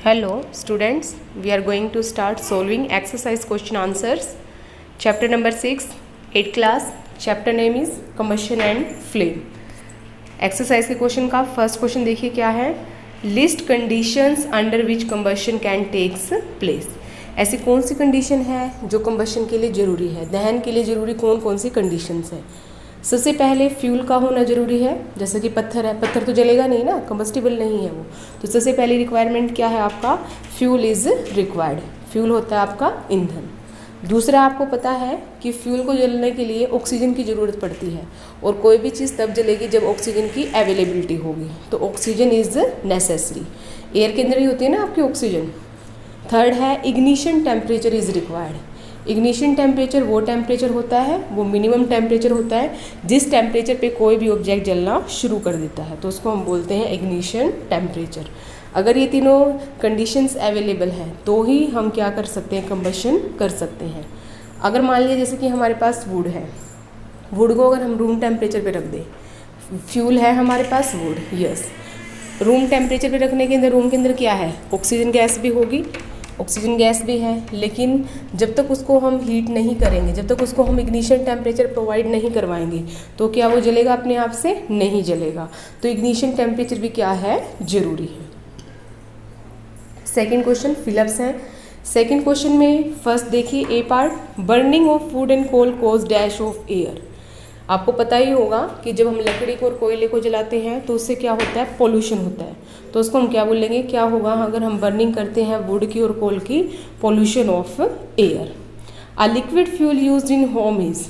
Hello students, we are going to start solving exercise question answers. Chapter number 6, 8th class. Chapter name is combustion and flame. Exercise के question का first question देखिए क्या है. List conditions under which combustion can takes place. ऐसी कौन सी condition है जो combustion के लिए ज़रूरी है, दहन के लिए ज़रूरी कौन कौन सी कंडीशंस है. सबसे पहले फ्यूल का होना ज़रूरी है. जैसे कि पत्थर है, पत्थर तो जलेगा नहीं ना, कंबस्टिबल नहीं है वो. तो सबसे पहली रिक्वायरमेंट क्या है आपका, फ्यूल इज़ रिक्वायर्ड. फ्यूल होता है आपका ईंधन. दूसरा आपको पता है कि फ्यूल को जलने के लिए ऑक्सीजन की ज़रूरत पड़ती है, और कोई भी चीज़ तब जलेगी जब ऑक्सीजन की अवेलेबिलिटी होगी. तो ऑक्सीजन इज़ नेसेसरी. एयर के अंदर ही होती है ना आपकी ऑक्सीजन. थर्ड है ignition temperature is required. Ignition temperature वो टेम्परेचर होता है, वो मिनिमम टेम्परेचर होता है जिस टेम्परेचर पे कोई भी ऑब्जेक्ट जलना शुरू कर देता है, तो उसको हम बोलते हैं इग्निशन टेम्परेचर. अगर ये तीनों कंडीशंस अवेलेबल हैं तो ही हम क्या कर सकते हैं, कंबशन कर सकते हैं. अगर मान लीजिए जैसे कि हमारे पास वुड है, वुड को अगर हम रूम टेम्परेचर पे रख दें, फ्यूल है हमारे पास वुड, यस. रूम टेम्परेचर पे रखने के अंदर रूम के अंदर क्या है, ऑक्सीजन गैस भी होगी, ऑक्सीजन गैस भी है. लेकिन जब तक उसको हम हीट नहीं करेंगे, जब तक उसको हम इग्निशन टेम्परेचर प्रोवाइड नहीं करवाएंगे, तो क्या वो जलेगा अपने आप से, नहीं जलेगा. तो इग्निशन टेम्परेचर भी क्या है, ज़रूरी है. सेकंड क्वेश्चन फिलअप्स हैं. सेकंड क्वेश्चन में फर्स्ट देखिए A part, burning of food and coal causes dash of air. आपको पता ही होगा कि जब हम लकड़ी को और कोयले को जलाते हैं तो उससे क्या होता है, पोल्यूशन होता है. तो उसको हम क्या बोलेंगे, क्या होगा अगर हम बर्निंग करते हैं वुड की और कोल की, pollution of air. A liquid fuel used in home is,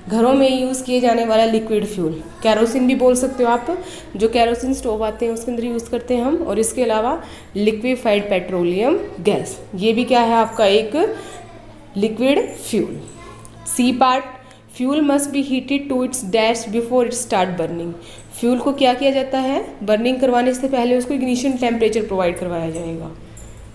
घरों में यूज़ किए जाने वाला लिक्विड फ्यूल. कैरोसिन भी बोल सकते हो आप, जो कैरोसिन स्टोव आते हैं उसके अंदर यूज़ करते हैं हम. और इसके अलावा लिक्विफाइड पेट्रोलियम गैस, ये भी क्या है आपका एक liquid fuel. C part, fuel must be heated to its dash before it start burning. Fuel को क्या किया जाता है, बर्निंग करवाने से पहले उसको इग्निशन टेम्परेचर प्रोवाइड करवाया जाएगा.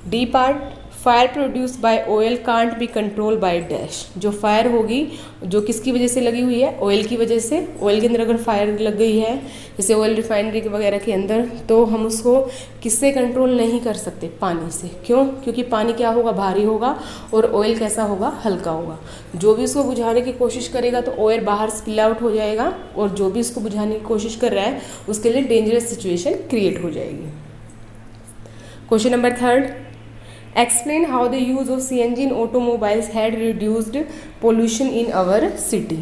D part, fire produce by oil can't be control by dash. जो फायर होगी, जो किसकी वजह से लगी हुई है, ऑयल की वजह से. ऑयल के अंदर अगर फायर लग गई है, जैसे ऑयल रिफाइनरी वगैरह के अंदर, तो हम उसको किससे कंट्रोल नहीं कर सकते, पानी से. क्यों, क्योंकि पानी क्या होगा, भारी होगा, और ऑयल कैसा होगा, हल्का होगा. जो भी उसको बुझाने की कोशिश करेगा तो ऑयल बाहर स्पिल आउट हो जाएगा, और जो भी उसको बुझाने की कोशिश कर रहा है उसके लिए डेंजरस सिचुएशन क्रिएट हो जाएगी. Question number third, explain how the use of CNG in automobiles had reduced pollution in our city.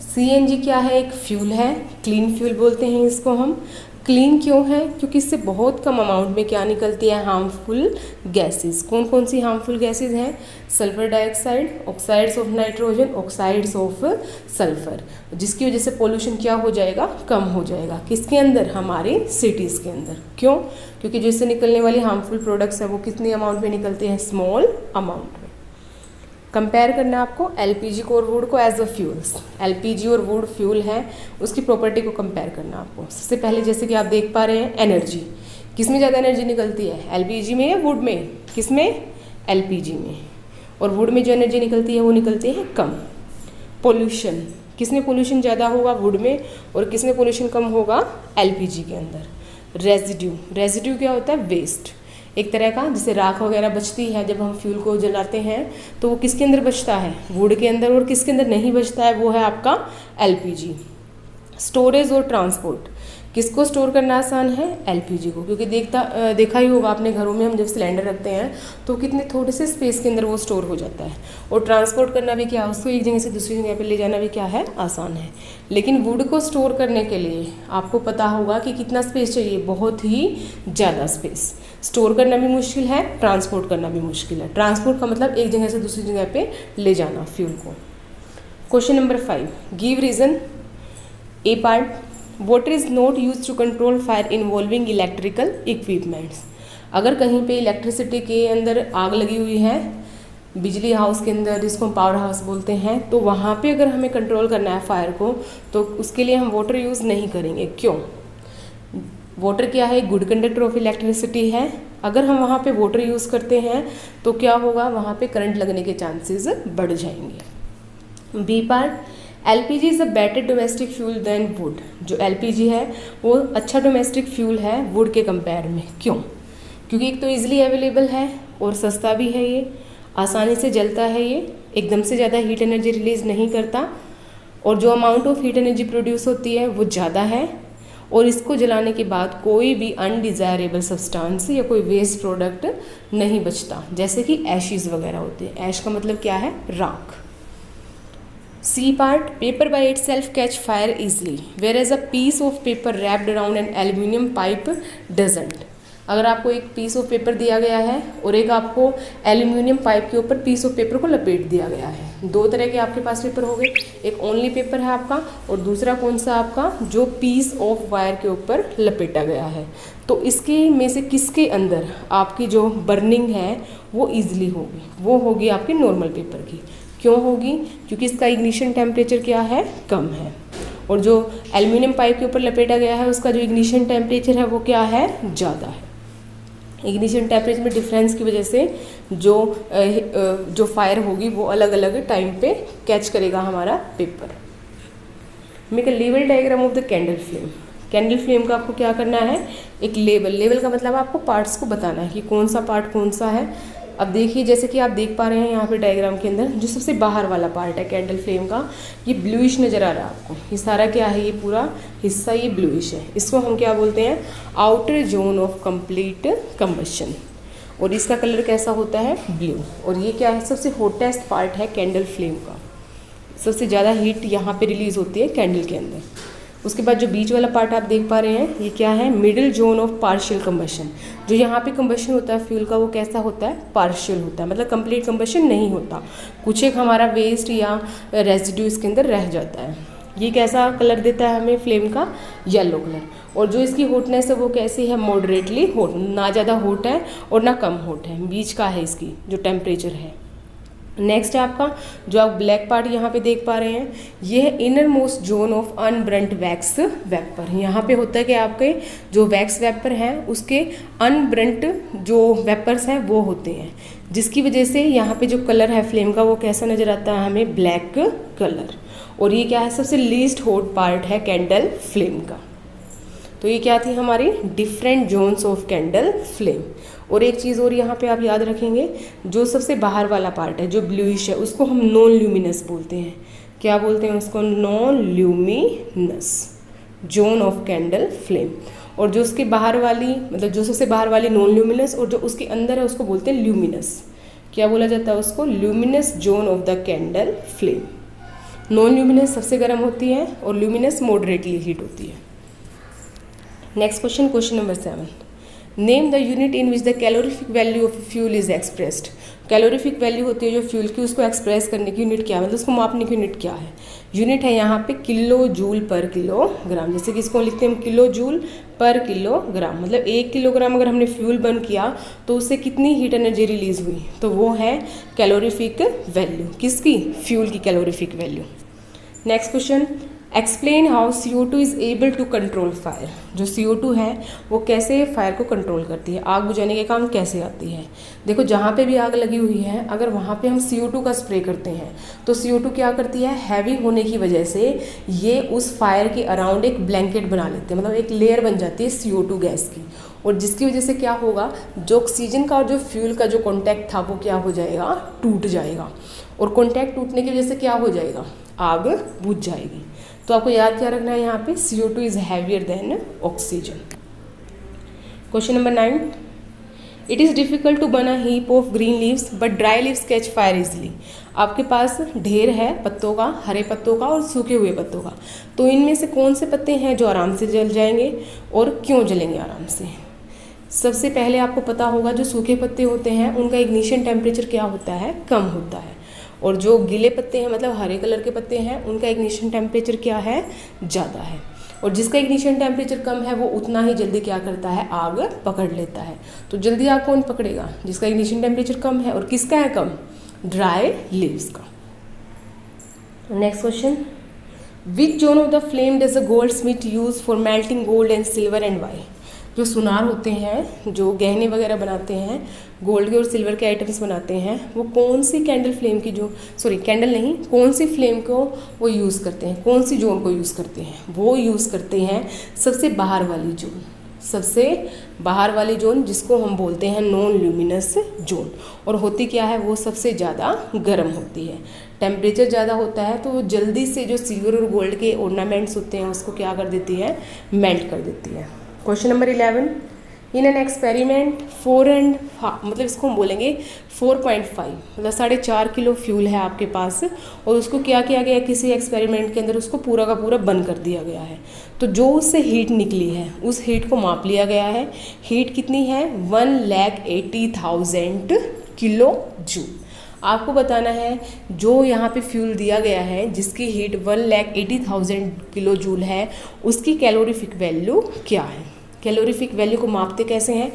CNG क्या है, एक फ्यूल है, क्लीन फ्यूल बोलते हैं इसको हम. क्लीन क्यों है, क्योंकि इससे बहुत कम अमाउंट में क्या निकलती है, हार्मफुल गैसेस. कौन कौन सी हार्मफुल गैसेस हैं, sulphur dioxide, oxides of nitrogen, oxides of sulphur, जिसकी वजह से पोल्यूशन क्या हो जाएगा, कम हो जाएगा. किसके अंदर, हमारे सिटीज़ के अंदर. क्यों, क्योंकि जिससे निकलने वाली हार्मफुल प्रोडक्ट्स हैं वो कितनी अमाउंट में निकलते हैं, स्मॉल अमाउंट में. कंपेयर करना है आपको एलपीजी को और वुड को एज अ फ्यूल्स. एलपीजी और वुड फ्यूल है, उसकी प्रॉपर्टी को कंपेयर करना आपको. सबसे पहले जैसे कि आप देख पा रहे हैं, एनर्जी, किस में ज़्यादा एनर्जी निकलती है, एलपीजी में या वुड में, किस में, एलपीजी में. और वुड में जो एनर्जी निकलती है वो निकलती है कम. पोल्यूशन, किस में पोल्यूशन ज़्यादा होगा, वुड में, और किस में पोल्यूशन कम होगा, एलपीजी के अंदर. रेजिड्यू, रेजिड्यू क्या होता है, वेस्ट, एक तरह का, जैसे राख वगैरह बचती है जब हम फ्यूल को जलाते हैं, तो वो किसके अंदर बचता है, वुड के अंदर, और किसके अंदर नहीं बचता है, वो है आपका एलपीजी. स्टोरेज और ट्रांसपोर्ट, किसको स्टोर करना आसान है, एलपीजी को, क्योंकि देखा ही होगा आपने, घरों में हम जब सिलेंडर रखते हैं तो कितने थोड़े से स्पेस के अंदर वो स्टोर हो जाता है. और ट्रांसपोर्ट करना भी क्या, उसको एक जगह से दूसरी जगह पे ले जाना भी क्या है, आसान है. लेकिन वुड को स्टोर करने के लिए आपको पता होगा कि कितना स्पेस चाहिए, बहुत ही ज़्यादा स्पेस. स्टोर करना भी मुश्किल है, ट्रांसपोर्ट करना भी मुश्किल है. ट्रांसपोर्ट का मतलब एक जगह से दूसरी जगह पे ले जाना फ्यूल को. Question number 5, give reason. A part, water is not use to control fire involving electrical equipments. अगर कहीं पे इलेक्ट्रिसिटी के अंदर आग लगी हुई है, बिजली हाउस के अंदर, जिसको हम पावर हाउस बोलते हैं, तो वहाँ पे अगर हमें कंट्रोल करना है फायर को, तो उसके लिए हम वाटर यूज़ नहीं करेंगे. क्यों, वाटर क्या है, गुड कंडक्टर ऑफ इलेक्ट्रिसिटी है. अगर हम वहाँ पे वाटर यूज़ करते हैं तो क्या होगा, वहाँ पे करंट लगने के चांसेस बढ़ जाएंगे. B part, LPG is a better domestic fuel than wood. जो एलपीजी है वो अच्छा डोमेस्टिक फ्यूल है वुड के कंपेयर में. क्यों, क्योंकि एक तो ईजिली अवेलेबल है और सस्ता भी है, ये आसानी से जलता है, ये एकदम से ज़्यादा हीट एनर्जी रिलीज़ नहीं करता और जो amount of heat energy produce होती है वो ज़्यादा है और इसको जलाने के बाद कोई भी अनडिज़ायरेबल सब्सटेंस या कोई वेस्ट प्रोडक्ट नहीं बचता, जैसे कि एशिज़ वगैरह होते हैं। ऐश का मतलब क्या है? राख। C part, paper by itself catch fire easily whereas a piece of paper wrapped around an aluminium pipe doesn't. अगर आपको एक पीस ऑफ पेपर दिया गया है और एक आपको एल्यूमिनियम पाइप के ऊपर पीस ऑफ पेपर को लपेट दिया गया है, दो तरह के आपके पास पेपर हो गए, एक ओनली पेपर है आपका और दूसरा कौन सा आपका जो पीस ऑफ वायर के ऊपर लपेटा गया है। तो इसके में से किसके अंदर आपकी जो बर्निंग है वो ईजिली होगी? वो होगी आपके नॉर्मल पेपर की। क्यों होगी? क्योंकि इसका इग्निशन टेम्परेचर क्या है? कम है और जो एल्यूमिनियम पाइप के ऊपर लपेटा गया है उसका जो इग्निशन टेम्परेचर है वो क्या है? ज़्यादा है। इग्निशन टेम्परेचर में डिफरेंस की वजह से जो फायर होगी वो अलग अलग टाइम पे कैच करेगा हमारा paper. Make a level diagram of the candle flame. Candle flame का आपको क्या करना है? एक लेवल का मतलब आपको पार्ट्स को बताना है कि कौन सा पार्ट कौन सा है। अब देखिए, जैसे कि आप देख पा रहे हैं यहाँ पे डायग्राम के अंदर जो सबसे बाहर वाला पार्ट है कैंडल फ्लेम का, ये ब्लूइश नज़र आ रहा है आपको। ये सारा क्या है? ये पूरा हिस्सा ये ब्लूइश है। इसको हम क्या बोलते हैं? Outer zone of complete combustion. और इसका कलर कैसा होता है? ब्लू। और ये क्या है? सबसे हॉटेस्ट पार्ट है कैंडल फ्लेम का। सबसे ज़्यादा हीट यहाँ पे रिलीज़ होती है कैंडल के अंदर। उसके बाद जो बीच वाला पार्ट आप देख पा रहे हैं ये क्या है? Middle zone of partial combustion. जो यहाँ पे कंबशन होता है फ्यूल का वो कैसा होता है? पार्शियल होता है, मतलब कंप्लीट कंबशन नहीं होता। कुछ एक हमारा वेस्ट या रेजिड्यू इसके अंदर रह जाता है। ये कैसा कलर देता है हमें फ्लेम का? Yellow colour. और जो इसकी हॉटनेस है वो कैसी है? मॉडरेटली हॉट, ना ज़्यादा हॉट है और ना कम हॉट है, बीच का है इसकी जो टेम्परेचर है। नेक्स्ट है आपका जो आप ब्लैक पार्ट यहाँ पे देख पा रहे हैं, ये है innermost zone of unburnt wax vapour. यहाँ पे होता है कि आपके जो वैक्स वेपर हैं उसके अनब्रंट जो वेपर्स हैं वो होते हैं, जिसकी वजह से यहाँ पे जो कलर है फ्लेम का वो कैसा नज़र आता है हमें? Black colour. और ये क्या है? सबसे लीस्ट हॉट पार्ट है कैंडल फ्लेम का। तो ये क्या थी हमारी different zones of candle flame. और एक चीज़ और यहाँ पे आप याद रखेंगे, जो सबसे बाहर वाला पार्ट है जो ब्लूइश है उसको हम नॉन ल्यूमिनस बोलते हैं। क्या बोलते हैं उसको? Non luminous zone of candle flame. और जो उसके बाहर वाली, मतलब जो सबसे बाहर वाली नॉन ल्यूमिनस और जो उसके अंदर है उसको बोलते हैं ल्यूमिनस। क्या बोला जाता है उसको? Luminous zone of the candle flame. Non luminous सबसे गर्म होती है और ल्यूमिनस मॉडरेटली हीट होती है। Next question, question number 7। Name the unit in which the calorific value of fuel is expressed. Calorific value होती है जो फ्यूल की, उसको एक्सप्रेस करने की यूनिट क्या है, मतलब उसको मापने की यूनिट क्या है? यूनिट है यहाँ पे किलो जूल पर किलोग्राम। जैसे कि इसको लिखते हैं हम किलो जूल पर किलोग्राम, मतलब 1 किलोग्राम अगर हमने फ्यूल बर्न किया तो उससे कितनी हीट एनर्जी रिलीज हुई, तो वो है कैलोरीफिक वैल्यू। किसकी? फ्यूल की calorific value. Next question, explain how CO2 is able to control fire. जो CO2 है वो कैसे फायर को कंट्रोल करती है, आग बुझाने के काम कैसे आती है? देखो, जहाँ पे भी आग लगी हुई है अगर वहाँ पे हम CO2 का स्प्रे करते हैं तो CO2 क्या करती है? हैवी होने की वजह से ये उस फायर के अराउंड एक ब्लैंकेट बना लेते हैं, मतलब एक लेयर बन जाती है CO2 गैस की। और जिसकी वजह से क्या होगा? जो ऑक्सीजन का और जो फ्यूल का जो कॉन्टैक्ट था वो क्या हो जाएगा? टूट जाएगा। और कॉन्टैक्ट टूटने की वजह से क्या हो जाएगा? आग बुझ जाएगी। तो आपको याद क्या रखना है यहाँ पे? CO2 is heavier than oxygen. Question number 9। It is difficult to burn a heap of green leaves but dry leaves catch fire easily. आपके पास ढेर है पत्तों का, हरे पत्तों का और सूखे हुए पत्तों का, तो इनमें से कौन से पत्ते हैं जो आराम से जल जाएंगे और क्यों जलेंगे आराम से? सबसे पहले आपको पता होगा जो सूखे पत्ते होते हैं उनका इग्निशन टेम्परेचर क्या होता है? कम होता है। और जो गीले पत्ते हैं, मतलब हरे कलर के पत्ते हैं, उनका इग्निशन टेम्परेचर क्या है? ज़्यादा है। और जिसका इग्निशन टेम्परेचर कम है वो उतना ही जल्दी क्या करता है? आग पकड़ लेता है। तो जल्दी आग कौन पकड़ेगा? जिसका इग्निशन टेम्परेचर कम है। और किसका है कम? ड्राई लीव्स का। Next question, which zone of the flame does a goldsmith use for melting gold and silver and why. जो सुनार होते हैं, जो गहने वगैरह बनाते हैं, गोल्ड के और सिल्वर के आइटम्स बनाते हैं, वो कौन सी कैंडल फ्लेम की कैंडल नहीं, कौन सी फ्लेम को वो यूज़ करते हैं, कौन सी जोन को यूज़ करते हैं? वो यूज़ करते हैं सबसे बाहर वाली जोन। सबसे बाहर वाली जोन, जिसको हम बोलते हैं नॉन ल्यूमिनस जोन। और होती क्या है, वो सबसे ज़्यादा गर्म होती है। टेम्परेचर ज़्यादा होता है तो वो जल्दी से जो सिल्वर और गोल्ड के ऑर्नामेंट्स होते हैं उसको क्या कर देती है, मेल्ट कर देती है। Question number 11, in an experiment 4.5 मतलब इसको हम बोलेंगे 4.5 मतलब 4.5 किलो फ्यूल है आपके पास, और उसको क्या किया गया किसी एक्सपेरिमेंट के अंदर, उसको पूरा का पूरा बंद कर दिया गया है। तो जो उससे हीट निकली है उस हीट को माप लिया गया है। हीट कितनी है, 1,80,000 किलो जूल। आपको बताना है जो यहाँ पे फ्यूल दिया गया है जिसकी हीट 1,80,000 किलो जूल है, उसकी कैलोरीफिक वैल्यू क्या है। कैलोरीफिक वैल्यू को मापते कैसे हैं,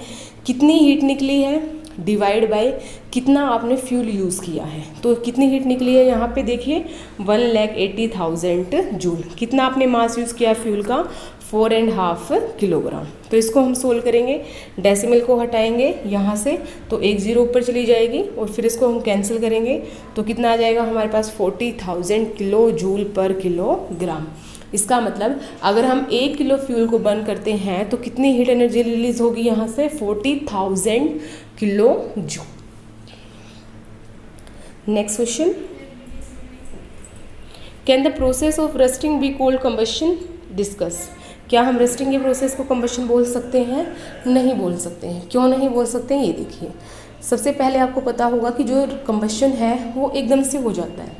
कितनी हीट निकली है डिवाइड बाय कितना आपने फ्यूल यूज़ किया है। तो कितनी हीट निकली है यहाँ पे देखिए 1,80,000 जूल। कितना आपने मास यूज़ किया फ्यूल का, 4.5 किलोग्राम। तो इसको हम सोल्व करेंगे, डेसिमल को हटाएंगे यहाँ से तो एक जीरो ऊपर चली जाएगी और फिर इसको हम कैंसिल करेंगे तो कितना आ जाएगा हमारे पास 40,000 किलो जूल पर किलोग्राम। इसका मतलब अगर हम 1 किलो फ्यूल को बर्न करते हैं तो कितनी हीट एनर्जी रिलीज होगी यहाँ से, 40,000 kilo joule. Next question, can the process of rusting be called combustion, discuss. क्या हम रस्टिंग के प्रोसेस को कंबशन बोल सकते हैं, नहीं बोल सकते हैं। क्यों नहीं बोल सकते हैं, ये देखिए। सबसे पहले आपको पता होगा कि जो कंबशन है वो एकदम से हो जाता है,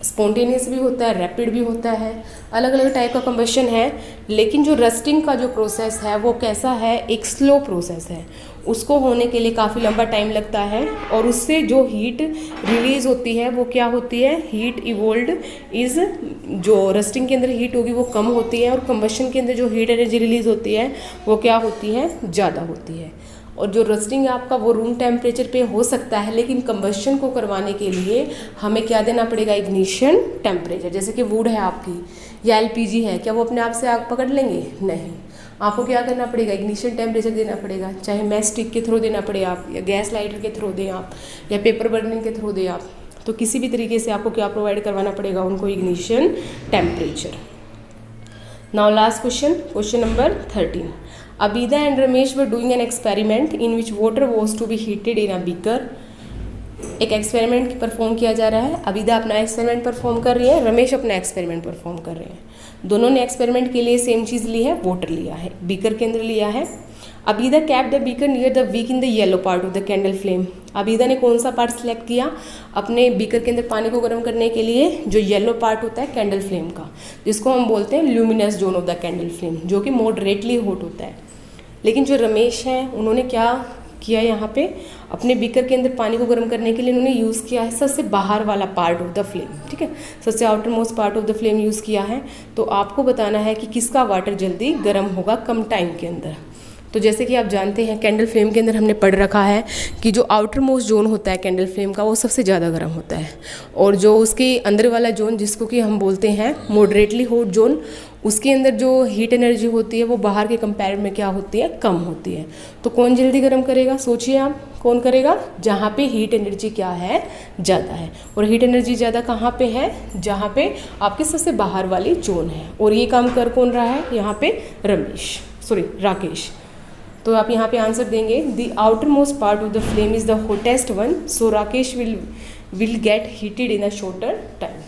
स्पॉन्टेनियस भी होता है, रैपिड भी होता है, अलग अलग टाइप का कंबशन है। लेकिन जो रस्टिंग का जो प्रोसेस है वो कैसा है, एक स्लो प्रोसेस है। उसको होने के लिए काफ़ी लंबा टाइम लगता है और उससे जो हीट रिलीज़ होती है वो क्या होती है, हीट इवोल्ड इज़, जो रस्टिंग के अंदर हीट होगी वो कम होती है और कंबशन के अंदर जो हीट एनर्जी रिलीज़ होती है वो क्या होती है, ज़्यादा होती है। और जो रस्टिंग आपका वो रूम टेम्परेचर पे हो सकता है, लेकिन कंबशन को करवाने के लिए हमें क्या देना पड़ेगा, इग्निशन टेम्परेचर। जैसे कि वुड है आपकी या एलपीजी है, क्या वो अपने आप से आग पकड़ लेंगे, नहीं। आपको क्या करना पड़ेगा, इग्निशन टेम्परेचर देना पड़ेगा, चाहे मैच स्टिक के थ्रू देना पड़े आप, या गैस लाइटर के थ्रू दें आप, या पेपर बर्निंग के थ्रू दें आप। तो किसी भी तरीके से आपको क्या प्रोवाइड करवाना पड़ेगा उनको, ignition temperature. Now last question, question number 13, Abida and Ramesh were doing an experiment in which water was to be heated in a beaker. एक एक्सपेरिमेंट परफॉर्म किया जा रहा है। अबीदा अपना एक्सपेरिमेंट परफॉर्म कर रही है, रमेश अपना एक्सपेरिमेंट परफॉर्म कर रहे हैं। दोनों ने एक्सपेरिमेंट के लिए सेम चीज़ ली है, वाटर लिया है, बीकर के अंदर लिया है। Abida capped the beaker near the wick in the yellow part of the candle flame. Abida ने कौन सा पार्ट सेलेक्ट किया अपने बीकर के अंदर पानी को गर्म करने के लिए, जो येलो पार्ट होता है कैंडल फ्लेम का, जिसको हम बोलते हैं luminous zone of the candle flame, जो कि मॉडरेटली हॉट होता है। लेकिन जो रमेश हैं उन्होंने क्या किया, यहाँ पे अपने बीकर के अंदर पानी को गर्म करने के लिए उन्होंने यूज़ किया है सबसे बाहर वाला पार्ट ऑफ द फ्लेम, ठीक है, सबसे outer most part of the flame use किया है। तो आपको बताना है कि किसका वाटर जल्दी गर्म होगा कम टाइम के अंदर। तो जैसे कि आप जानते हैं कैंडल फ्लेम के अंदर हमने पढ़ रखा है कि जो आउटर मोस्ट जोन होता है कैंडल फ्लेम का वो सबसे ज़्यादा गर्म होता है, और जो उसके अंदर वाला जोन जिसको कि हम बोलते हैं मॉडरेटली हॉट जोन, उसके अंदर जो हीट एनर्जी होती है वो बाहर के कंपेयर में क्या होती है, कम होती है। तो कौन जल्दी गर्म करेगा, सोचिए आप कौन करेगा, जहाँ पे हीट एनर्जी क्या है, ज़्यादा है। और हीट एनर्जी ज़्यादा कहाँ पे है, जहाँ पे आपके सबसे बाहर वाली जोन है। और ये काम कर कौन रहा है यहाँ पे, राकेश। तो आप यहाँ पे आंसर देंगे, the outer most part of the flame is the hottest one, so Rakesh will get heated in a shorter time.